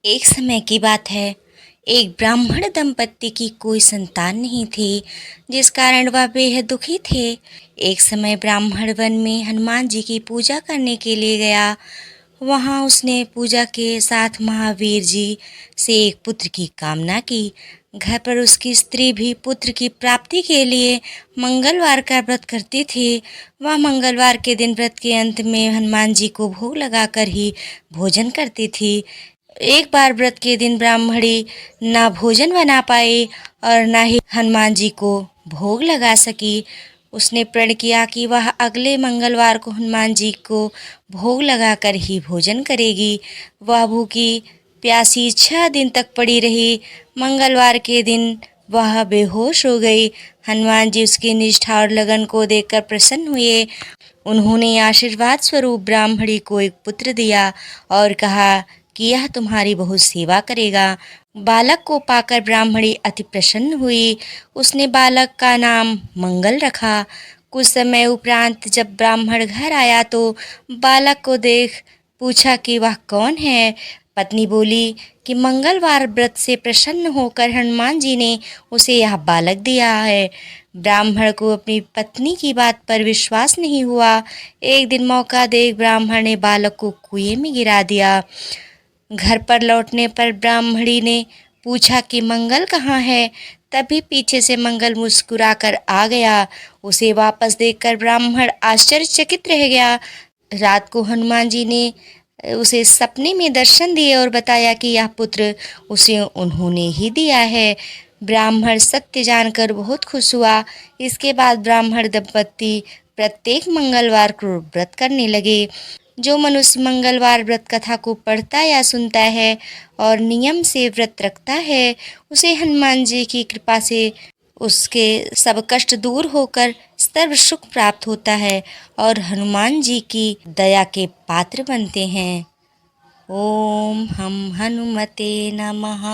एक समय की बात है। एक ब्राह्मण दंपत्ति की कोई संतान नहीं थी, जिस कारण वह बेहद दुखी थे। एक समय ब्राह्मण वन में हनुमान जी की पूजा करने के लिए गया। वहां उसने पूजा के साथ महावीर जी से एक पुत्र की कामना की। घर पर उसकी स्त्री भी पुत्र की प्राप्ति के लिए मंगलवार का व्रत करती थी। वह मंगलवार के दिन व्रत के अंत में हनुमान जी को भोग लगाकर ही भोजन करती थी। एक बार व्रत के दिन ब्राह्मणी ना भोजन बना पाई और ना ही हनुमान जी को भोग लगा सकी। उसने प्रण किया कि वह अगले मंगलवार को हनुमान जी को भोग लगाकर ही भोजन करेगी। वह भूखी प्यासी 6 दिन तक पड़ी रही। मंगलवार के दिन वह बेहोश हो गई। हनुमान जी उसकी निष्ठा और लगन को देखकर प्रसन्न हुए। उन्होंने आशीर्वाद स्वरूप ब्राह्मणी को एक पुत्र दिया और कहा कि यह तुम्हारी बहुत सेवा करेगा। बालक को पाकर ब्राह्मणी अति प्रसन्न हुई। उसने बालक का नाम मंगल रखा। कुछ समय उपरांत जब ब्राह्मण घर आया तो बालक को देख पूछा कि वह कौन है। पत्नी बोली कि मंगलवार व्रत से प्रसन्न होकर हनुमान जी ने उसे यह बालक दिया है। ब्राह्मण को अपनी पत्नी की बात पर विश्वास नहीं हुआ। एक दिन मौका देख ब्राह्मण ने बालक को कुएं में गिरा दिया। घर पर लौटने पर ब्राह्मणी ने पूछा कि मंगल कहाँ है। तभी पीछे से मंगल मुस्कुराकर आ गया। उसे वापस देखकर ब्राह्मण आश्चर्यचकित रह गया। रात को हनुमान जी ने उसे सपने में दर्शन दिए और बताया कि यह पुत्र उसे उन्होंने ही दिया है। ब्राह्मण सत्य जानकर बहुत खुश हुआ। इसके बाद ब्राह्मण दंपत्ति प्रत्येक मंगलवार को व्रत करने लगे। जो मनुष्य मंगलवार व्रत कथा को पढ़ता या सुनता है और नियम से व्रत रखता है, उसे हनुमान जी की कृपा से उसके सब कष्ट दूर होकर सर्व सुख प्राप्त होता है और हनुमान जी की दया के पात्र बनते हैं। ओम हम हनुमते नमः।